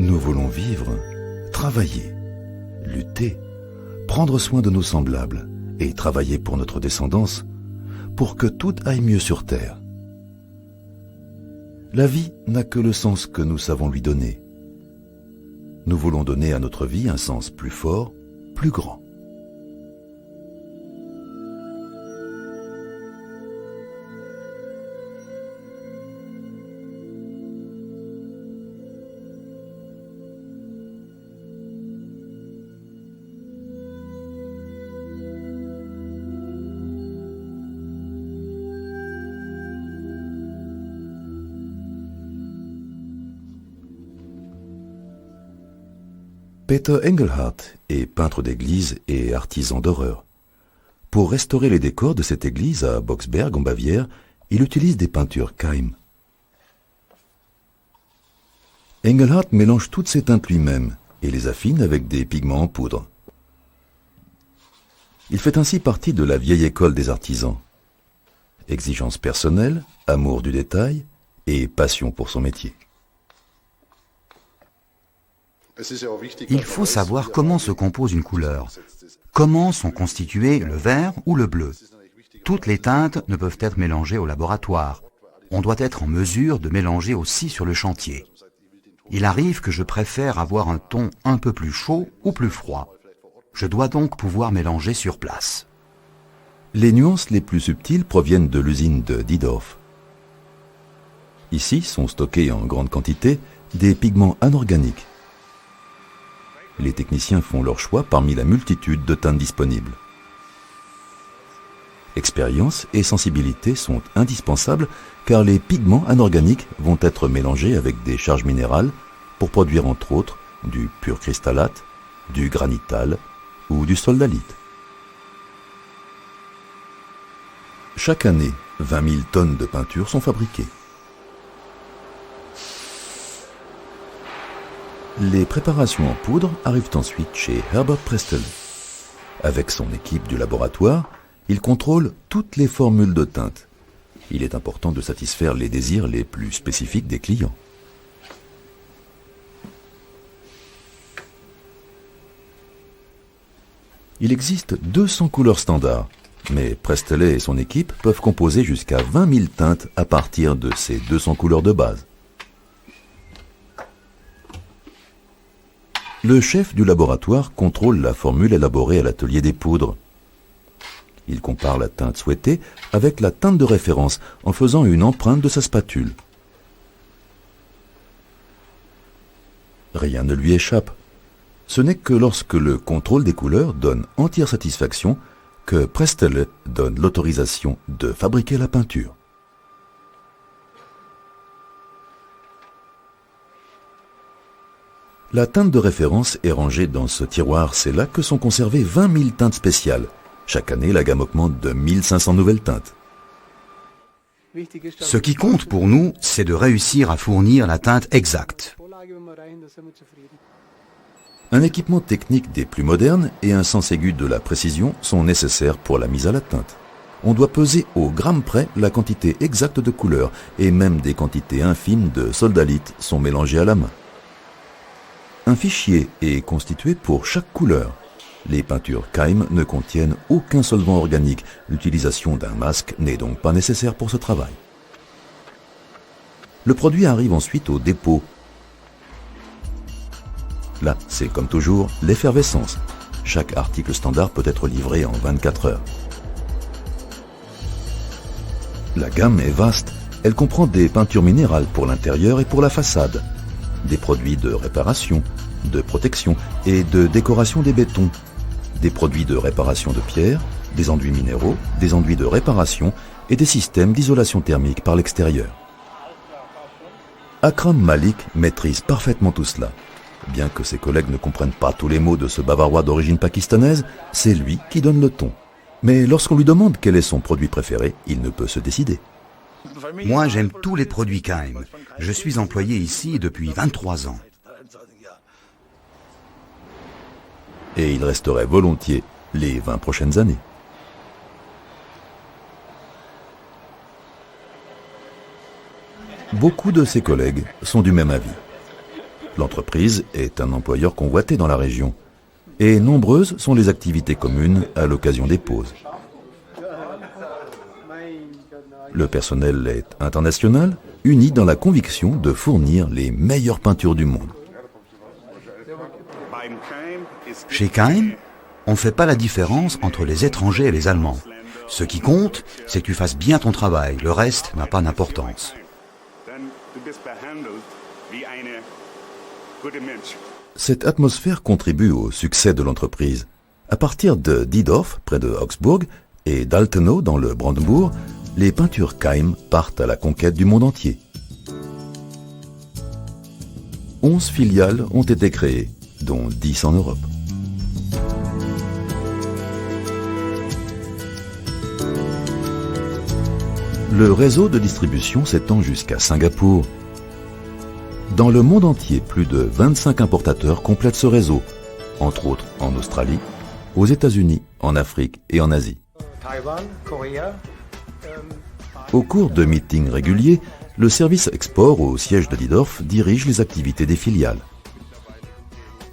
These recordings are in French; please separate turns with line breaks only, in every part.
Nous voulons vivre, travailler, lutter, prendre soin de nos semblables et travailler pour notre descendance, pour que tout aille mieux sur terre. La vie n'a que le sens que nous savons lui donner. Nous voulons donner à notre vie un sens plus fort, plus grand. Peter Engelhardt est peintre d'église et artisan d'horreur. Pour restaurer les décors de cette église à Boxberg en Bavière, il utilise des peintures Keim. Engelhardt mélange toutes ces teintes lui-même et les affine avec des pigments en poudre. Il fait ainsi partie de la vieille école des artisans. Exigence personnelle, amour du détail et passion pour son métier.
Il faut savoir comment se compose une couleur, comment sont constitués le vert ou le bleu. Toutes les teintes ne peuvent être mélangées au laboratoire. On doit être en mesure de mélanger aussi sur le chantier. Il arrive que je préfère avoir un ton un peu plus chaud ou plus froid. Je dois donc pouvoir mélanger sur place.
Les nuances les plus subtiles proviennent de l'usine de Diedorf. Ici sont stockés en grande quantité des pigments anorganiques. Les techniciens font leur choix parmi la multitude de teintes disponibles. Expérience et sensibilité sont indispensables car les pigments anorganiques vont être mélangés avec des charges minérales pour produire entre autres du pur cristallate, du granital ou du soldalite. Chaque année, 20 000 tonnes de peinture sont fabriquées. Les préparations en poudre arrivent ensuite chez Herbert Prestel. Avec son équipe du laboratoire, il contrôle toutes les formules de teinte. Il est important de satisfaire les désirs les plus spécifiques des clients. Il existe 200 couleurs standards, mais Prestelet et son équipe peuvent composer jusqu'à 20 000 teintes à partir de ces 200 couleurs de base. Le chef du laboratoire contrôle la formule élaborée à l'atelier des poudres. Il compare la teinte souhaitée avec la teinte de référence en faisant une empreinte de sa spatule. Rien ne lui échappe. Ce n'est que lorsque le contrôle des couleurs donne entière satisfaction que Prestelet donne l'autorisation de fabriquer la peinture. La teinte de référence est rangée dans ce tiroir, c'est là que sont conservées 20 000 teintes spéciales. Chaque année, la gamme augmente de 1500 nouvelles teintes.
Ce qui compte pour nous, c'est de réussir à fournir la teinte exacte.
Un équipement technique des plus modernes et un sens aigu de la précision sont nécessaires pour la mise à la teinte. On doit peser au gramme près la quantité exacte de couleur et même des quantités infimes de soldalite sont mélangées à la main. Un fichier est constitué pour chaque couleur. Les peintures Keim ne contiennent aucun solvant organique. L'utilisation d'un masque n'est donc pas nécessaire pour ce travail. Le produit arrive ensuite au dépôt. Là, c'est comme toujours l'effervescence. Chaque article standard peut être livré en 24 heures. La gamme est vaste. Elle comprend des peintures minérales pour l'intérieur et pour la façade, des produits de réparation, de protection et de décoration des bétons, des produits de réparation de pierre, des enduits minéraux, des enduits de réparation et des systèmes d'isolation thermique par l'extérieur. Akram Malik maîtrise parfaitement tout cela. Bien que ses collègues ne comprennent pas tous les mots de ce bavarois d'origine pakistanaise, c'est lui qui donne le ton. Mais lorsqu'on lui demande quel est son produit préféré, il ne peut se décider.
Moi, j'aime tous les produits Keim. Je suis employé ici depuis 23 ans.
Et il resterait volontiers les 20 prochaines années. Beaucoup de ses collègues sont du même avis. L'entreprise est un employeur convoité dans la région et nombreuses sont les activités communes à l'occasion des pauses. Le personnel est international, uni dans la conviction de fournir les meilleures peintures du monde.
Chez Keim, on ne fait pas la différence entre les étrangers et les Allemands. Ce qui compte, c'est que tu fasses bien ton travail. Le reste n'a pas d'importance.
Cette atmosphère contribue au succès de l'entreprise. À partir de Diedorf, près de Augsbourg, et d'Altenau, dans le Brandebourg, les peintures Keim partent à la conquête du monde entier. 11 filiales ont été créées, dont 10 en Europe. Le réseau de distribution s'étend jusqu'à Singapour. Dans le monde entier, plus de 25 importateurs complètent ce réseau, entre autres en Australie, aux États-Unis, en Afrique et en Asie. Au cours de meetings réguliers, le service export au siège de Diedorf dirige les activités des filiales.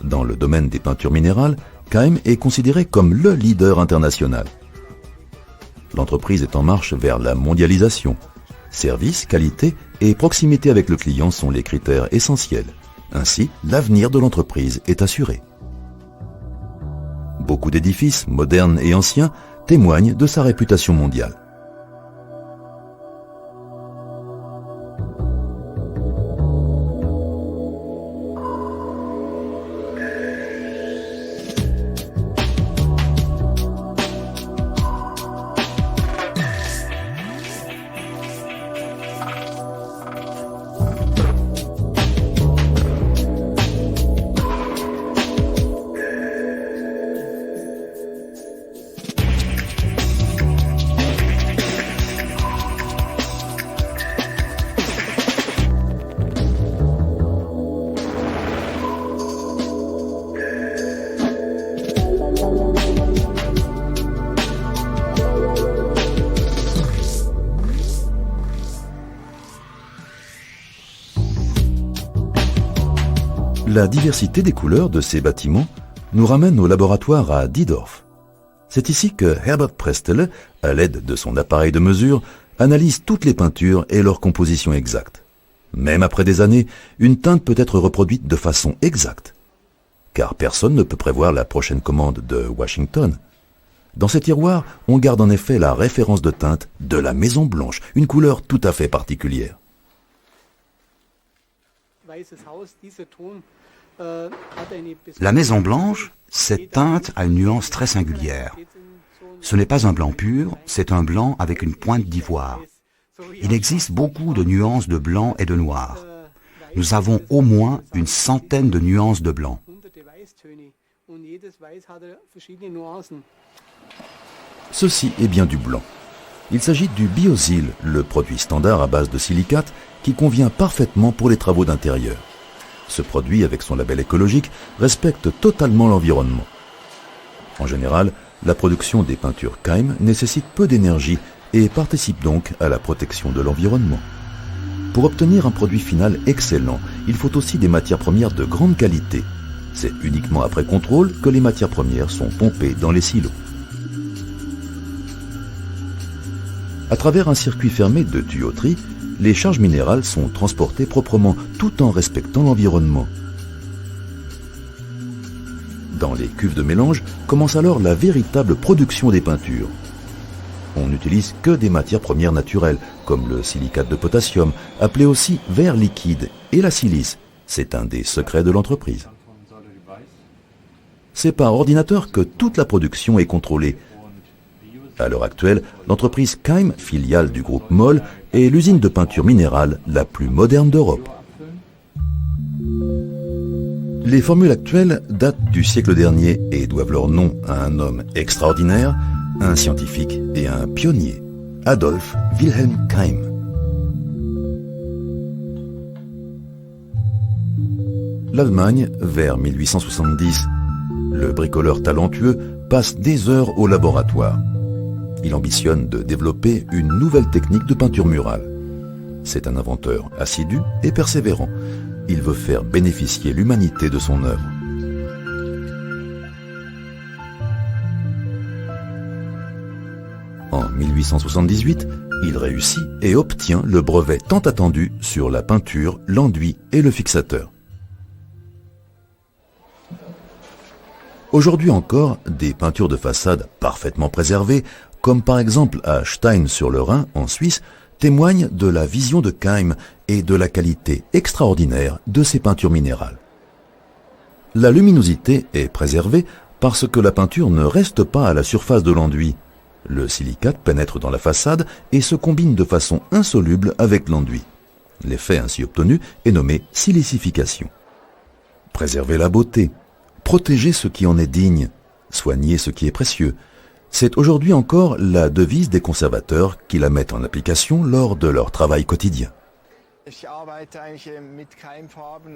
Dans le domaine des peintures minérales, Keim est considéré comme le leader international. L'entreprise est en marche vers la mondialisation. Service, qualité et proximité avec le client sont les critères essentiels. Ainsi, l'avenir de l'entreprise est assuré. Beaucoup d'édifices, modernes et anciens, témoignent de sa réputation mondiale. La diversité des couleurs de ces bâtiments nous ramène au laboratoire à Diedorf. C'est ici que Herbert Prestele, à l'aide de son appareil de mesure, analyse toutes les peintures et leur composition exacte. Même après des années, une teinte peut être reproduite de façon exacte, car personne ne peut prévoir la prochaine commande de Washington. Dans ces tiroirs, on garde en effet la référence de teinte de la Maison Blanche, une couleur tout à fait particulière.
La Maison Blanche, cette teinte a une nuance très singulière. Ce n'est pas un blanc pur, c'est un blanc avec une pointe d'ivoire. Il existe beaucoup de nuances de blanc et de noir. Nous avons au moins une centaine de nuances de blanc.
Ceci est bien du blanc. Il s'agit du Biosil, le produit standard à base de silicate qui convient parfaitement pour les travaux d'intérieur. Ce produit, avec son label écologique, respecte totalement l'environnement. En général, la production des peintures Keim nécessite peu d'énergie et participe donc à la protection de l'environnement. Pour obtenir un produit final excellent, il faut aussi des matières premières de grande qualité. C'est uniquement après contrôle que les matières premières sont pompées dans les silos. À travers un circuit fermé de tuyauterie, les charges minérales sont transportées proprement tout en respectant l'environnement. Dans les cuves de mélange commence alors la véritable production des peintures. On n'utilise que des matières premières naturelles, comme le silicate de potassium, appelé aussi verre liquide, et la silice. C'est un des secrets de l'entreprise. C'est par ordinateur que toute la production est contrôlée. À l'heure actuelle, l'entreprise Keim, filiale du groupe Moll, est l'usine de peinture minérale la plus moderne d'Europe. Les formules actuelles datent du siècle dernier et doivent leur nom à un homme extraordinaire, un scientifique et un pionnier, Adolf Wilhelm Keim. L'Allemagne, vers 1870. Le bricoleur talentueux passe des heures au laboratoire. Il ambitionne de développer une nouvelle technique de peinture murale. C'est un inventeur assidu et persévérant. il veut faire bénéficier l'humanité de son œuvre. En 1878, il réussit et obtient le brevet tant attendu sur la peinture, l'enduit et le fixateur. Aujourd'hui encore, des peintures de façade parfaitement préservées, comme par exemple à Stein-sur-le-Rhin en Suisse, témoignent de la vision de Keim et de la qualité extraordinaire de ses peintures minérales. La luminosité est préservée parce que la peinture ne reste pas à la surface de l'enduit. Le silicate pénètre dans la façade et se combine de façon insoluble avec l'enduit. L'effet ainsi obtenu est nommé silicification. Préserver la beauté, protéger ce qui en est digne, soigner ce qui est précieux, c'est aujourd'hui encore la devise des conservateurs qui la mettent en application lors de leur travail quotidien.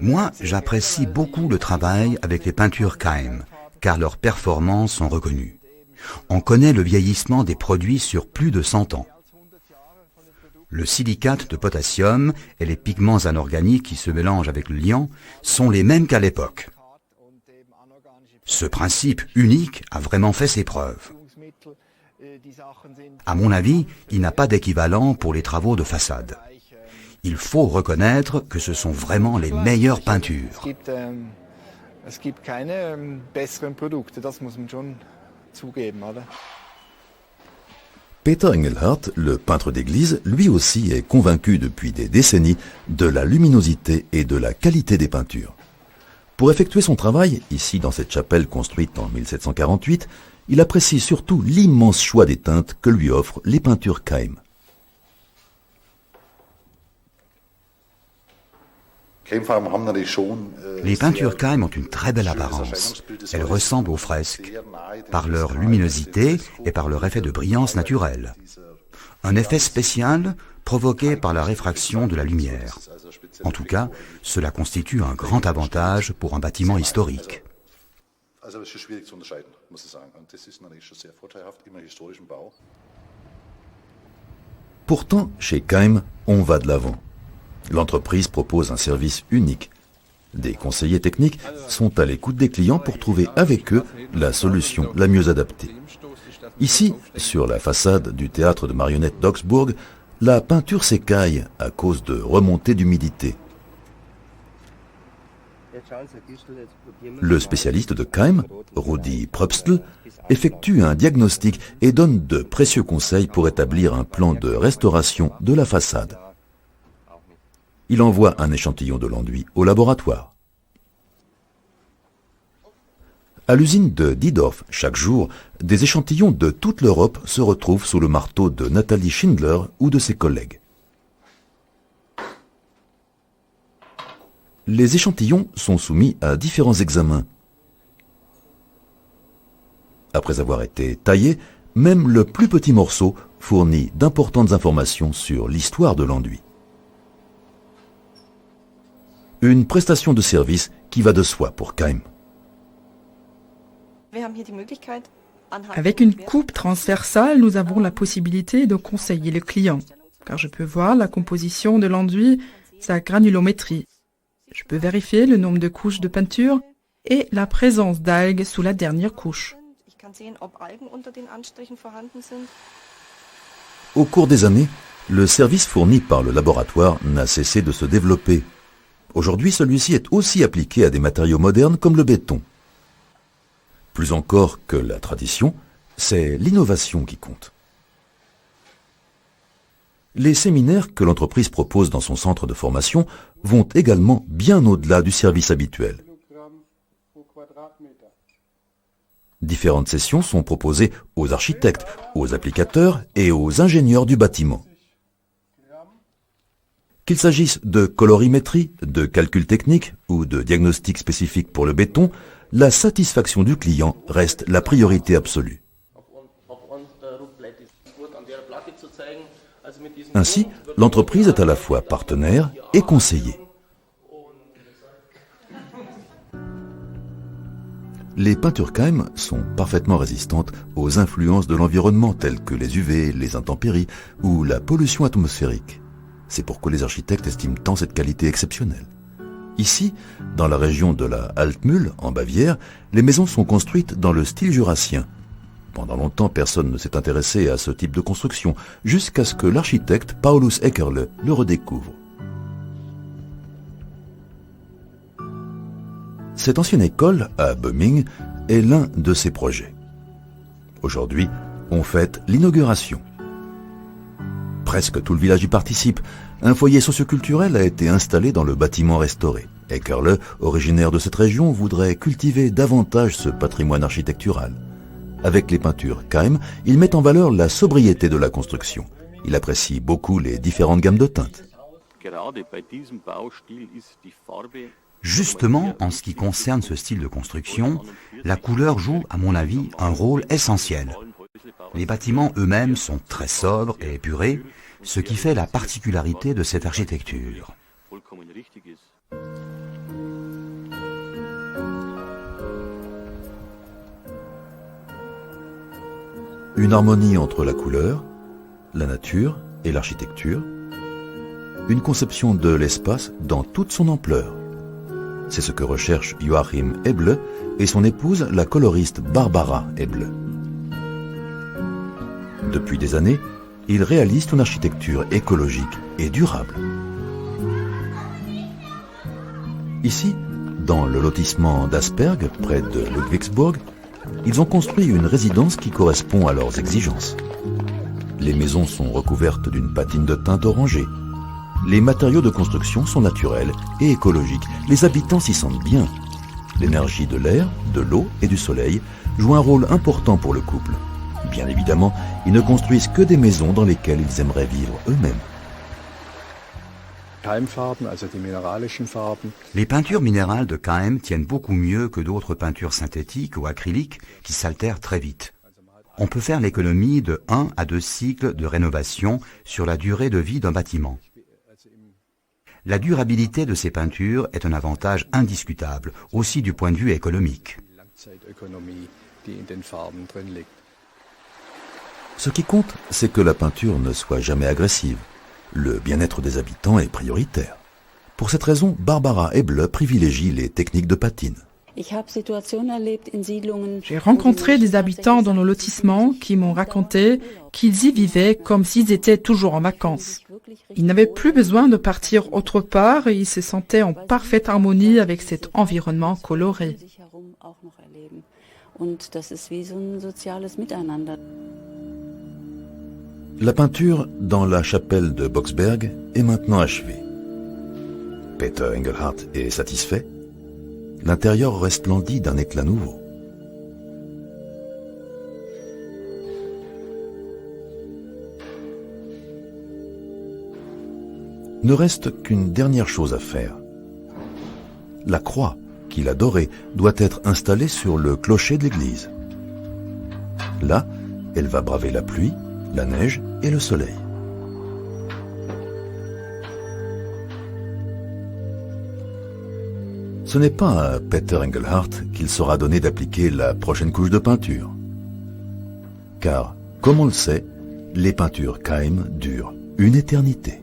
Moi, j'apprécie beaucoup le travail avec les peintures Keim, car leurs performances sont reconnues. On connaît le vieillissement des produits sur plus de 100 ans. Le silicate de potassium et les pigments anorganiques qui se mélangent avec le liant sont les mêmes qu'à l'époque. Ce principe unique a vraiment fait ses preuves. À mon avis, il n'a pas d'équivalent pour les travaux de façade. Il faut reconnaître que ce sont vraiment les meilleures peintures.
Peter Engelhardt, le peintre d'église, lui aussi est convaincu depuis des décennies de la luminosité et de la qualité des peintures. Pour effectuer son travail, ici dans cette chapelle construite en 1748, il apprécie surtout l'immense choix des teintes que lui offrent les peintures Keim.
Les peintures Keim ont une très belle apparence. Elles ressemblent aux fresques, par leur luminosité et par leur effet de brillance naturelle. Un effet spécial provoqué par la réfraction de la lumière. En tout cas, cela constitue un grand avantage pour un bâtiment historique.
Pourtant, chez Keim, on va de l'avant. L'entreprise propose un service unique. Des conseillers techniques sont à l'écoute des clients pour trouver avec eux la solution la mieux adaptée. Ici, sur la façade du théâtre de marionnettes d'Augsbourg, la peinture s'écaille à cause de remontées d'humidité. Le spécialiste de Keim, Rudi Pröpstl, effectue un diagnostic et donne de précieux conseils pour établir un plan de restauration de la façade. Il envoie un échantillon de l'enduit au laboratoire. À l'usine de Diedorf, chaque jour, des échantillons de toute l'Europe se retrouvent sous le marteau de Nathalie Schindler ou de ses collègues. Les échantillons sont soumis à différents examens. Après avoir été taillés, même le plus petit morceau fournit d'importantes informations sur l'histoire de l'enduit. Une prestation de service qui va de soi pour Keim.
Avec une coupe transversale, nous avons la possibilité de conseiller le client, car je peux voir la composition de l'enduit, sa granulométrie. Je peux vérifier le nombre de couches de peinture et la présence d'algues sous la dernière couche.
Au cours des années, le service fourni par le laboratoire n'a cessé de se développer. Aujourd'hui, celui-ci est aussi appliqué à des matériaux modernes comme le béton. Plus encore que la tradition, c'est l'innovation qui compte. Les séminaires que l'entreprise propose dans son centre de formation vont également bien au-delà du service habituel. Différentes sessions sont proposées aux architectes, aux applicateurs et aux ingénieurs du bâtiment. Qu'il s'agisse de colorimétrie, de calcul technique ou de diagnostic spécifique pour le béton, la satisfaction du client reste la priorité absolue. Ainsi, l'entreprise est à la fois partenaire et conseiller. Les peintures Keim sont parfaitement résistantes aux influences de l'environnement telles que les UV, les intempéries ou la pollution atmosphérique. C'est pourquoi les architectes estiment tant cette qualité exceptionnelle. Ici, dans la région de la Altmühl, en Bavière, les maisons sont construites dans le style jurassien. Pendant longtemps, personne ne s'est intéressé à ce type de construction, jusqu'à ce que l'architecte Paulus Eckerle le redécouvre. Cette ancienne école, à Böming, est l'un de ses projets. Aujourd'hui, on fête l'inauguration. Presque tout le village y participe. Un foyer socioculturel a été installé dans le bâtiment restauré. Eckerle, originaire de cette région, voudrait cultiver davantage ce patrimoine architectural. Avec les peintures Keim, il met en valeur la sobriété de la construction. Il apprécie beaucoup les différentes gammes de teintes.
Justement, en ce qui concerne ce style de construction, la couleur joue, à mon avis, un rôle essentiel. Les bâtiments eux-mêmes sont très sobres et épurés, ce qui fait la particularité de cette architecture.
Une harmonie entre la couleur, la nature et l'architecture. Une conception de l'espace dans toute son ampleur. C'est ce que recherchent Joachim Eble et son épouse, la coloriste Barbara Eble. Depuis des années, ils réalisent une architecture écologique et durable. Ici, dans le lotissement d'Asperg, près de Ludwigsburg, ils ont construit une résidence qui correspond à leurs exigences. Les maisons sont recouvertes d'une patine de teinte orangée. Les matériaux de construction sont naturels et écologiques. Les habitants s'y sentent bien. L'énergie de l'air, de l'eau et du soleil joue un rôle important pour le couple. Bien évidemment, ils ne construisent que des maisons dans lesquelles ils aimeraient vivre eux-mêmes.
Les peintures minérales de Keim tiennent beaucoup mieux que d'autres peintures synthétiques ou acryliques qui s'altèrent très vite. On peut faire l'économie de 1 à 2 cycles de rénovation sur la durée de vie d'un bâtiment. La durabilité de ces peintures est un avantage indiscutable, aussi du point de vue économique.
Ce qui compte, c'est que la peinture ne soit jamais agressive. Le bien-être des habitants est prioritaire. Pour cette raison, Barbara Eble privilégie les techniques de patine.
J'ai rencontré des habitants dans nos lotissements qui m'ont raconté qu'ils y vivaient comme s'ils étaient toujours en vacances. Ils n'avaient plus besoin de partir autre part et ils se sentaient en parfaite harmonie avec cet environnement coloré.
La peinture dans la chapelle de Boxberg est maintenant achevée. Peter Engelhardt est satisfait. L'intérieur resplendit d'un éclat nouveau. Ne reste qu'une dernière chose à faire. La croix qu'il adorait doit être installée sur le clocher de l'église. Là, elle va braver la pluie, la neige et le soleil. Ce n'est pas à Peter Engelhardt qu'il sera donné d'appliquer la prochaine couche de peinture. Car, comme on le sait, les peintures Keim durent une éternité.